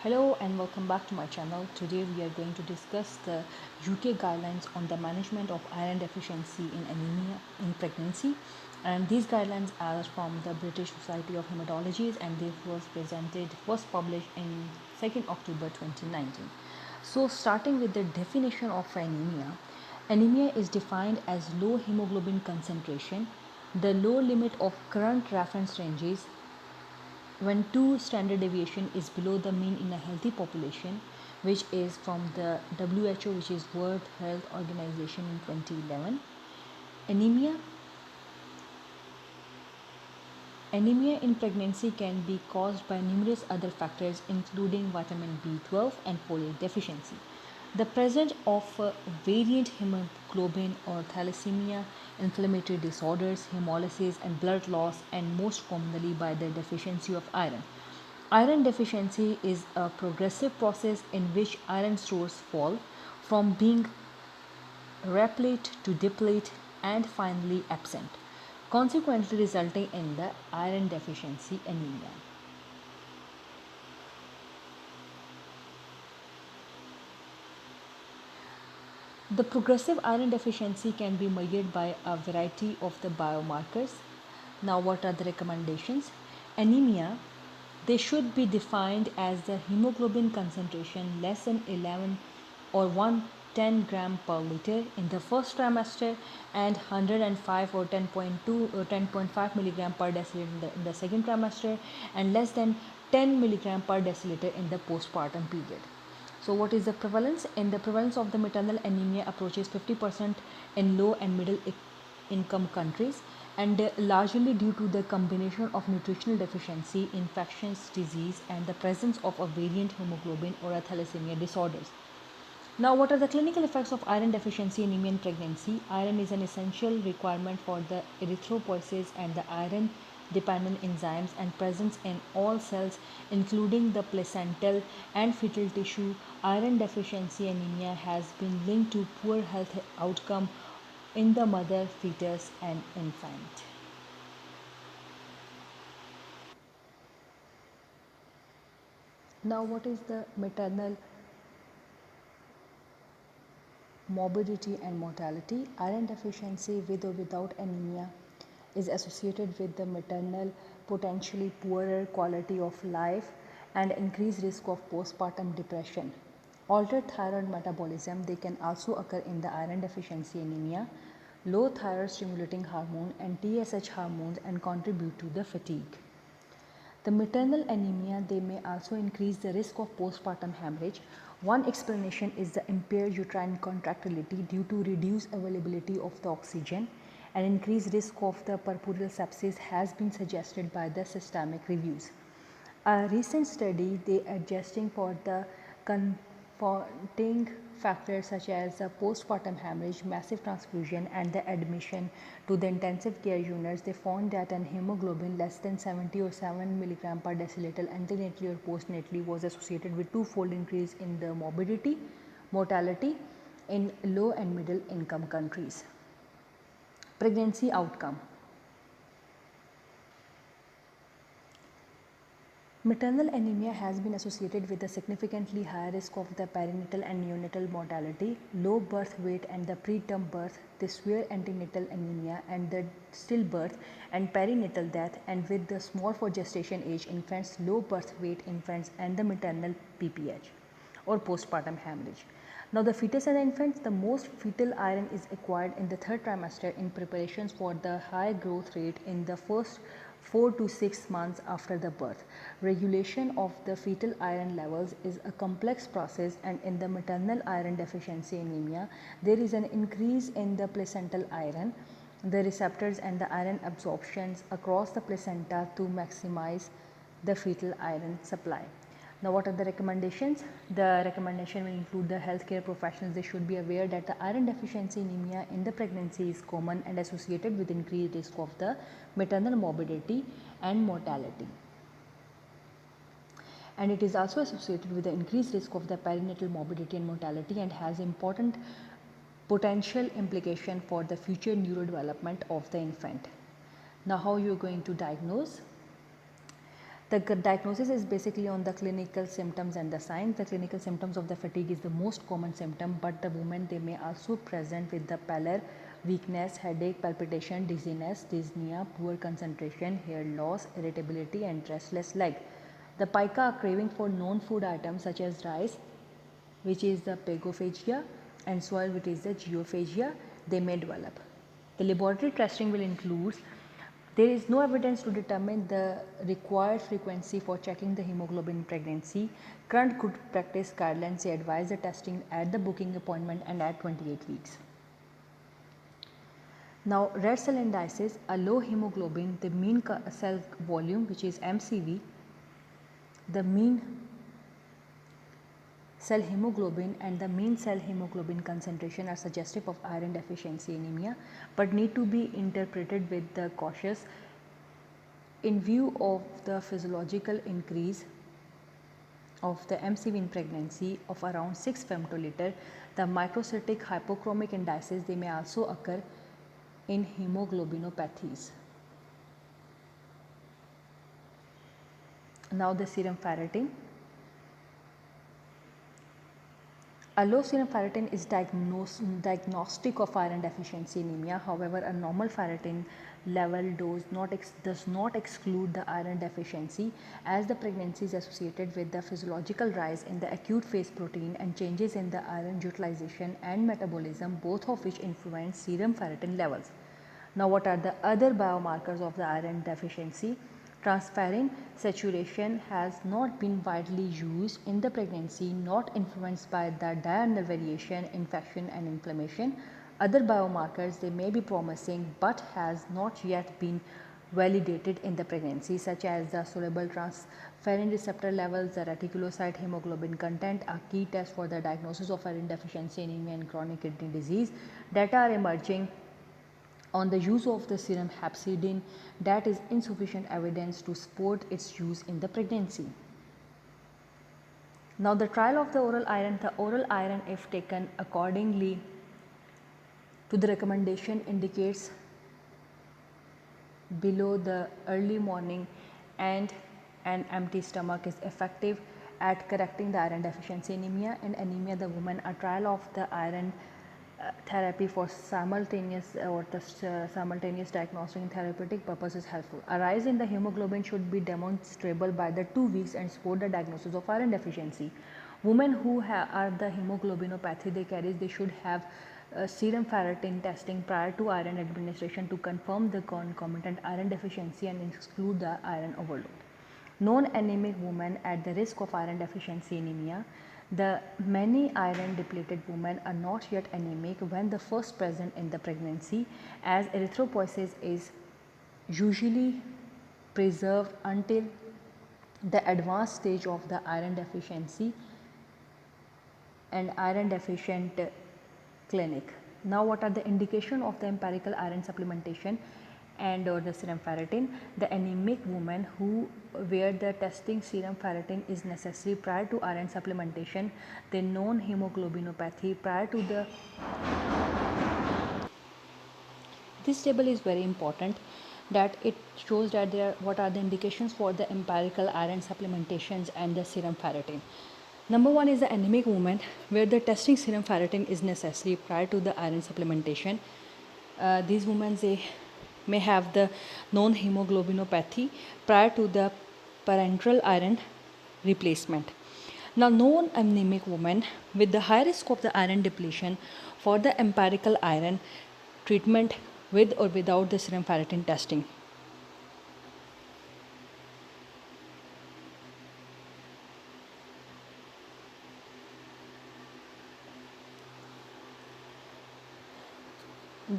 Hello and welcome back to my channel. Today we are going to discuss the UK guidelines on the management of iron deficiency in anemia in pregnancy, and these guidelines are from the British Society of Hematology and they was published in 2nd October 2019. So starting with the definition of anemia. Anemia is defined as low hemoglobin concentration, the low limit of current reference ranges when two standard deviation is below the mean in a healthy population, which is from the WHO, which is World Health Organization in 2011. Anemia Anemia in pregnancy can be caused by numerous other factors, including vitamin B12 and folate deficiency. The presence of variant hemoglobin or thalassemia, inflammatory disorders, hemolysis, and blood loss, and most commonly by the deficiency of iron. Iron deficiency is a progressive process in which iron stores fall from being replete to deplete and finally absent, consequently resulting in the iron deficiency anemia. The progressive iron deficiency can be measured by a variety of the biomarkers. Now, what are the recommendations? Anemia, they should be defined as the hemoglobin concentration less than 11 or 110 gram per liter in the first trimester and 105 or 10.2 or 10.5 milligram per deciliter in the second trimester and less than 10 milligram per deciliter in the postpartum period. So, what is the prevalence? In the prevalence of the maternal anemia approaches 50% in low and middle income countries, and largely due to the combination of nutritional deficiency, infectious disease, and the presence of a variant hemoglobin or a thalassemia disorders. Now, what are the clinical effects of iron deficiency anemia in pregnancy? Iron is an essential requirement for the erythropoiesis and the iron dependent enzymes and presence in all cells, including the placental and fetal tissue. Iron deficiency anemia has been linked to poor health outcome in the mother, fetus, and infant. Now, what is the maternal morbidity and mortality? Iron deficiency with or without anemia is associated with the maternal potentially poorer quality of life and increased risk of postpartum depression. Altered thyroid metabolism, they can also occur in the iron deficiency anemia. Low thyroid stimulating hormone and TSH hormones and contribute to the fatigue. The maternal anemia, they may also increase the risk of postpartum hemorrhage. One explanation is the impaired uterine contractility due to reduced availability of the oxygen. An increased risk of the puerperal sepsis has been suggested by the systemic reviews. A recent study, they adjusting for the confounding factors such as postpartum hemorrhage, massive transfusion, and the admission to the intensive care units, they found that an hemoglobin less than 70 or 7 milligram per deciliter antenatally or postnatally was associated with twofold increase in the morbidity, mortality in low and middle income countries. Pregnancy outcome. Maternal anemia has been associated with a significantly higher risk of the perinatal and neonatal mortality, low birth weight and the preterm birth, the severe antenatal anemia and the stillbirth and perinatal death, and with the small for gestation age infants, low birth weight infants and the maternal PPH or postpartum hemorrhage. Now, the fetus and the infants, the most fetal iron is acquired in the third trimester in preparations for the high growth rate in the first 4 to 6 months after the birth. Regulation of the fetal iron levels is a complex process, and in the maternal iron deficiency anemia, there is an increase in the placental iron, the receptors, and the iron absorptions across the placenta to maximize the fetal iron supply. Now, what are the recommendations? The recommendation will include the healthcare professionals. They should be aware that the iron deficiency anemia in the pregnancy is common and associated with increased risk of the maternal morbidity and mortality. And it is also associated with the increased risk of the perinatal morbidity and mortality and has important potential implication for the future neurodevelopment of the infant. Now, how you are going to diagnose? The diagnosis is basically on the clinical symptoms and the signs. The clinical symptoms of the fatigue is the most common symptom, but the women they may also present with the pallor, weakness, headache, palpitation, dizziness, dyspnea, poor concentration, hair loss, irritability, and restless leg. The pica are craving for non-food items such as rice, which is the pagophagia, and soil, which is the geophagia, they may develop. The laboratory testing will include there is no evidence to determine the required frequency for checking the hemoglobin in pregnancy. Current good practice guidelines say advise the testing at the booking appointment and at 28 weeks. Now, red cell indices, a low hemoglobin, the mean cell volume, which is MCV, the mean cell hemoglobin and the mean cell hemoglobin concentration are suggestive of iron deficiency anemia, but need to be interpreted with the cautious in view of the physiological increase of the MCV in pregnancy of around 6 femtoliter. The microcytic hypochromic indices they may also occur in hemoglobinopathies. Now the serum ferritin. A low serum ferritin is diagnostic of iron deficiency anemia. However, a normal ferritin level does not exclude the iron deficiency, as the pregnancy is associated with the physiological rise in the acute phase protein and changes in the iron utilization and metabolism, both of which influence serum ferritin levels. Now, what are the other biomarkers of the iron deficiency? Transferrin saturation has not been widely used in the pregnancy, not influenced by the diurnal variation, infection and inflammation. Other biomarkers they may be promising but has not yet been validated in the pregnancy, such as the soluble transferrin receptor levels, the reticulocyte hemoglobin content, a key test for the diagnosis of iron deficiency anemia and chronic kidney disease. Data are emerging on the use of the serum hepcidin that is insufficient evidence to support its use in the pregnancy. Now the trial of the oral iron if taken accordingly to the recommendation indicates below the early morning and an empty stomach is effective at correcting the iron deficiency anemia. In anemia the woman, a trial of the iron therapy for simultaneous diagnostic and therapeutic purpose is helpful. A rise in the hemoglobin should be demonstrable by the 2 weeks and support the diagnosis of iron deficiency. Women who are the hemoglobinopathy they should have serum ferritin testing prior to iron administration to confirm the concomitant iron deficiency and exclude the iron overload. Non-anemic women at the risk of iron deficiency anemia. The many iron depleted women are not yet anemic when the first present in the pregnancy, as erythropoiesis is usually preserved until the advanced stage of the iron deficiency and iron deficient clinic. Now, what are the indication of the empirical iron supplementation and or the serum ferritin? The anemic women who where the testing serum ferritin is necessary prior to iron supplementation, the known hemoglobinopathy prior to the this table is very important that it shows that what are the indications for the empirical iron supplementations and the serum ferritin. Number one is the anemic woman where the testing serum ferritin is necessary prior to the iron supplementation. These women they may have the known hemoglobinopathy prior to the parenteral iron replacement. Now, known anemic women with the high risk of the iron depletion for the empirical iron treatment with or without the serum ferritin testing.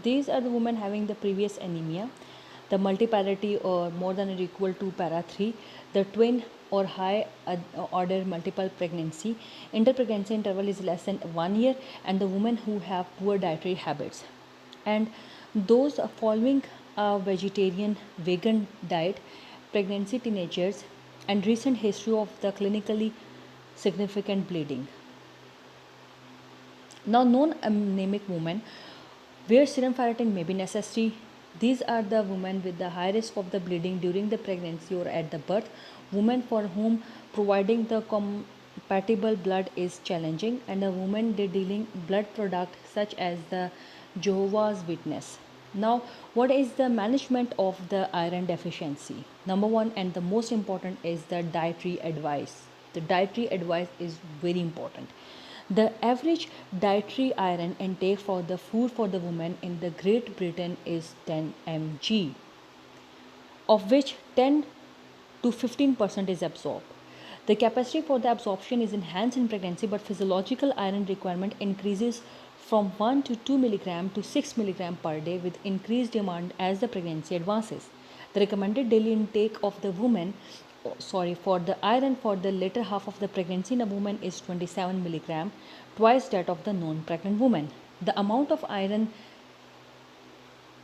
These are the women having the previous anemia, the multiparity or more than or equal to para 3, the twin or high order multiple pregnancy, interpregnancy interval is less than 1 year, and the women who have poor dietary habits. And those following a vegetarian vegan diet, pregnancy teenagers, and recent history of the clinically significant bleeding. Now, non anemic women where serum ferritin may be necessary These are the women with the high risk of the bleeding during the pregnancy or at the birth, women for whom providing the compatible blood is challenging, and a woman dealing blood product such as the Jehovah's Witness. Now, what is the management of the iron deficiency? Number one, and the most important, is the dietary advice. The dietary advice is very important. The average dietary iron intake for the food for the woman in the Great Britain is 10 mg, of which 10 to 15% is absorbed. The capacity for the absorption is enhanced in pregnancy, but physiological iron requirement increases from 1 to 2 milligram to 6 milligram per day with increased demand as the pregnancy advances. The recommended daily intake of the woman, for the iron for the later half of the pregnancy in a woman is 27 milligram, twice that of the non-pregnant woman. The amount of iron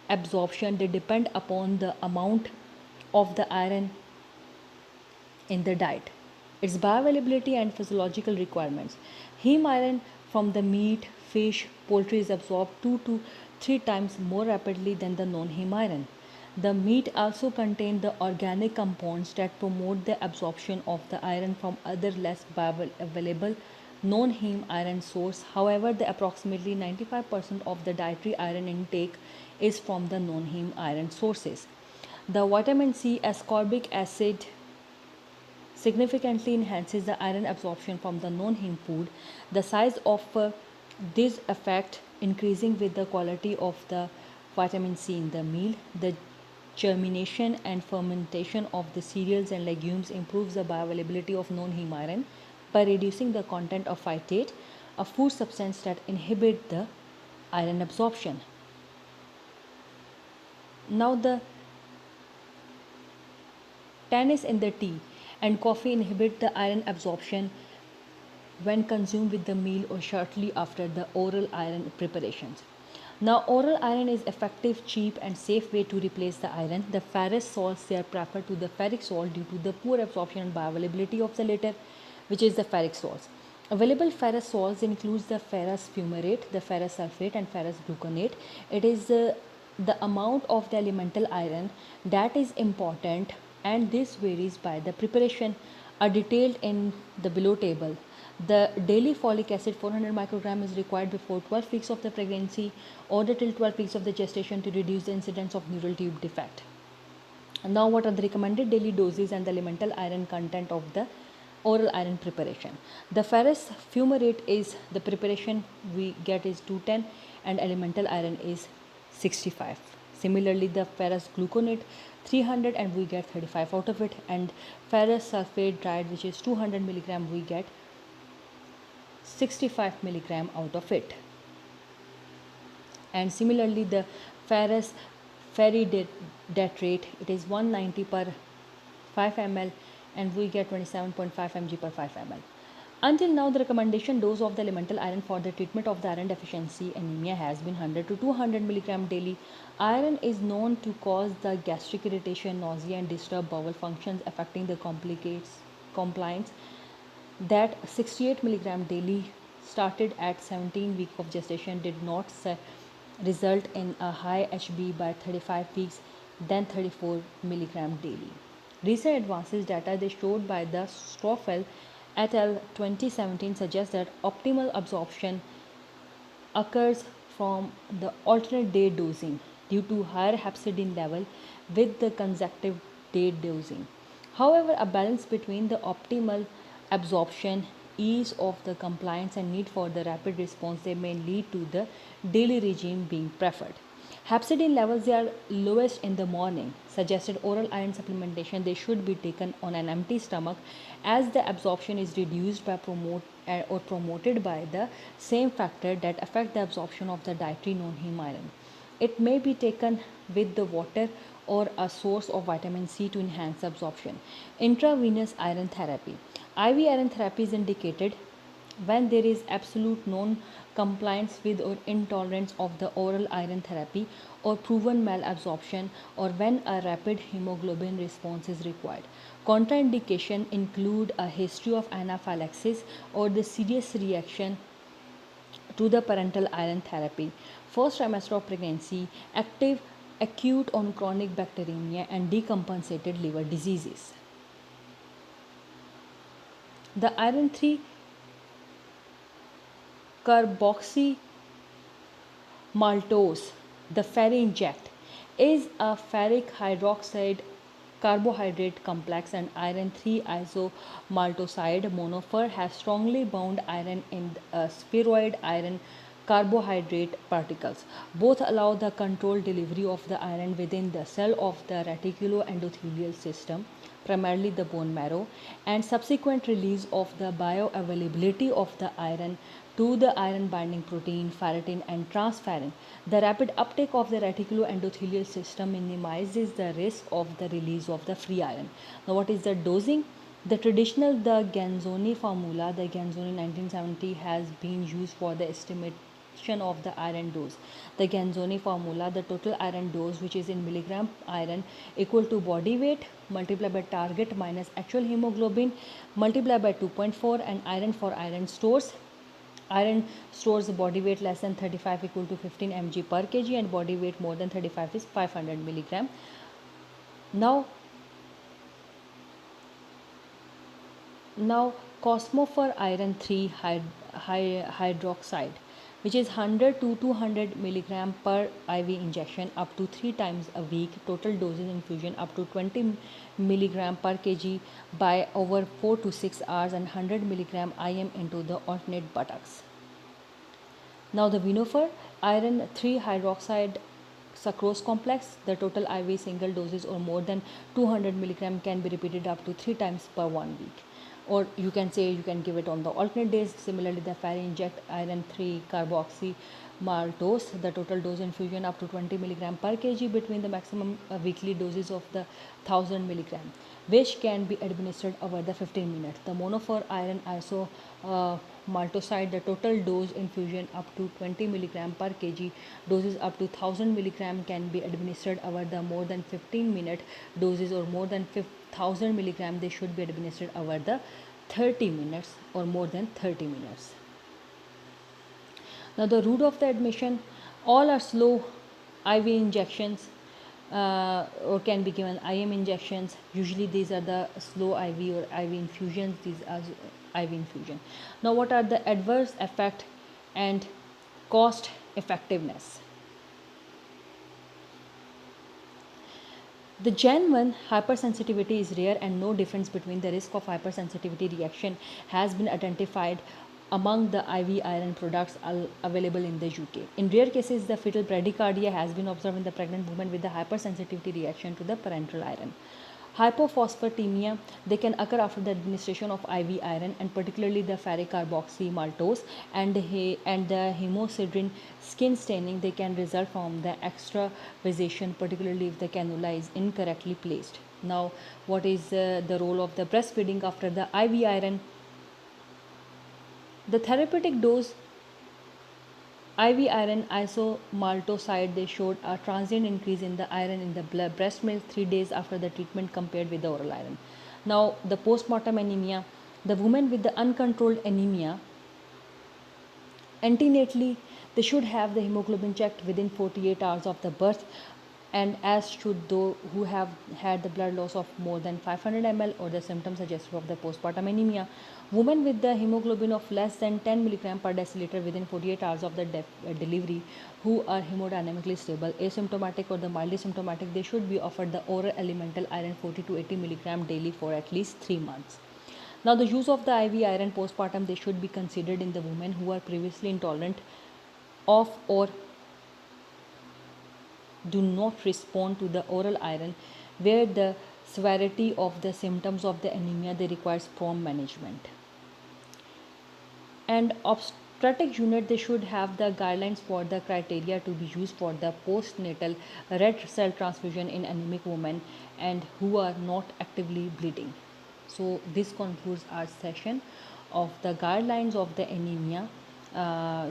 absorption they depend upon the amount of the iron in the diet, its bioavailability and physiological requirements. Heme iron from the meat, fish, poultry is absorbed 2 to 3 times more rapidly than the non-heme iron. The meat also contains the organic compounds that promote the absorption of the iron from other less bioavailable non-heme iron source. However, the approximately 95% of the dietary iron intake is from the non-heme iron sources. The vitamin C ascorbic acid significantly enhances the iron absorption from the non-heme food. The size of this effect increasing with the quality of the vitamin C in the meal. The germination and fermentation of the cereals and legumes improves the bioavailability of non-heme iron by reducing the content of phytate, a food substance that inhibit the iron absorption. Now the tannins in the tea and coffee inhibit the iron absorption when consumed with the meal or shortly after the oral iron preparations. Now, oral iron is effective, cheap, and safe way to replace the iron. The ferrous salts they are preferred to the ferric salt due to the poor absorption and bioavailability of the latter, which is the ferric salts. Available ferrous salts includes the ferrous fumarate, the ferrous sulfate, and ferrous gluconate. It is the amount of the elemental iron that is important, and this varies by the preparation are detailed in the below table. The daily folic acid 400 microgram is required before 12 weeks of the pregnancy or till 12 weeks of the gestation to reduce the incidence of neural tube defect. Now, what are the recommended daily doses and the elemental iron content of the oral iron preparation? The ferrous fumarate is the preparation we get is 210 and elemental iron is 65. Similarly, the ferrous gluconate 300 and we get 35 out of it, and ferrous sulfate dried, which is 200 milligram, we get 65 milligram out of it. And similarly, the ferrous ferridatrate, it is 190 per 5 ml and we get 27.5 mg per 5 ml. Until now, the recommendation dose of the elemental iron for the treatment of the iron deficiency anemia has been 100 to 200 milligram daily. Iron is known to cause the gastric irritation, nausea, and disturb bowel functions, affecting the compliance. That 68 milligram daily started at 17 weeks of gestation did not result in a high HB by 35 weeks, then 34 milligram daily. Recent advances data they showed by the Stoffel et al. 2017 suggest that optimal absorption occurs from the alternate day dosing due to higher hepcidin level with the consecutive day dosing. However, a balance between the optimal absorption, ease of the compliance, and need for the rapid response they may lead to the daily regime being preferred. Hepcidin levels are lowest in the morning. Suggested oral iron supplementation they should be taken on an empty stomach as the absorption is reduced by promoted by the same factor that affect the absorption of the dietary non-heme iron. It may be taken with the water or a source of vitamin C to enhance absorption. Intravenous iron therapy. IV iron therapy is indicated when there is absolute non-compliance with or intolerance of the oral iron therapy or proven malabsorption, or when a rapid hemoglobin response is required. Contraindication include a history of anaphylaxis or the serious reaction to the parenteral iron therapy, first trimester of pregnancy, active acute on chronic bacteremia and decompensated liver diseases. The iron 3 carboxy maltose, the Ferrinject, is a ferric hydroxide carbohydrate complex and iron 3 isomaltoside monomer has strongly bound iron in spheroid iron carbohydrate particles. Both allow the controlled delivery of the iron within the cell of the reticuloendothelial system, primarily the bone marrow, and subsequent release of the bioavailability of the iron to the iron binding protein, ferritin, and transferrin. The rapid uptake of the reticuloendothelial system minimizes the risk of the release of the free iron. Now, what is the dosing? The traditional Genzoni formula, the Genzoni 1970, has been used for the estimation of the iron dose. The Genzoni formula, the total iron dose, which is in milligram iron, equal to body weight multiplied by target minus actual hemoglobin multiplied by 2.4, and iron for iron stores. Iron stores body weight less than 35 equal to 15 mg per kg, and body weight more than 35 is 500 milligram. Now Cosmofer iron 3 hydroxide, which is 100 to 200 milligram per IV injection up to 3 times a week. Total dosage infusion up to 20 milligram per kg by over 4 to 6 hours, and 100 milligram IM into the alternate buttocks. Now the Venofer iron 3 hydroxide sucrose complex, the total IV single doses or more than 200 milligram can be repeated up to 3 times per 1 week. Or you can say you can give it on the alternate days. Similarly, the Ferrinject iron 3 carboxy maltose, the total dose infusion up to 20 milligram per kg between the maximum weekly doses of the 1000 milligram, which can be administered over the 15 minutes. The monofer iron maltoside, the total dose infusion up to 20 milligram per kg, doses up to 1000 milligram can be administered over the more than 15 minute doses or more than 1000 milligram. They should be administered over the 30 minutes or more than 30 minutes. Now the route of the admission, all are slow IV injections or can be given IM injections. Usually these are the slow IV or IV infusions. These are IV infusion. Now what are the adverse effect and cost effectiveness? The Gen 1 hypersensitivity is rare and no difference between the risk of hypersensitivity reaction has been identified among the IV iron products available in the UK. In rare cases, the fetal bradycardia has been observed in the pregnant woman with the hypersensitivity reaction to the parenteral iron. Hypophosphatemia, they can occur after the administration of IV iron, and particularly the ferric carboxy maltose and the hemosiderin skin staining. They can result from the extravasation, particularly if the cannula is incorrectly placed. Now, what is the role of the breastfeeding after the IV iron? The therapeutic dose IV iron isomaltoside, they showed a transient increase in the iron in the breast milk 3 days after the treatment compared with the oral iron. Now the postmortem anemia, the women with the uncontrolled anemia, antenatally they should have the hemoglobin checked within 48 hours of the birth, and as should those who have had the blood loss of more than 500 ml or the symptoms suggestive of the postpartum anemia. Women with the hemoglobin of less than 10 milligram per deciliter within 48 hours of the delivery who are hemodynamically stable, asymptomatic or the mildly symptomatic, they should be offered the oral elemental iron 40 to 80 milligram daily for at least 3 months. Now the use of the IV iron postpartum, they should be considered in the women who are previously intolerant of or do not respond to the oral iron, where the severity of the symptoms of the anemia they requires prompt management. And obstetric unit, they should have the guidelines for the criteria to be used for the postnatal red cell transfusion in anemic women and who are not actively bleeding. So this concludes our session of the guidelines of the anemia.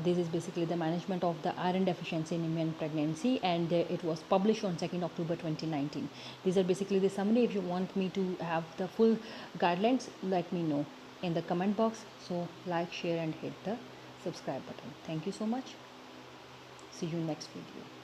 This is basically the management of the iron deficiency anemia in pregnancy, and it was published on 2nd October 2019. These are basically the summary. If you want me to have the full guidelines, let me know in the comment box. So like, share and hit the subscribe button. Thank you so much. See you next video.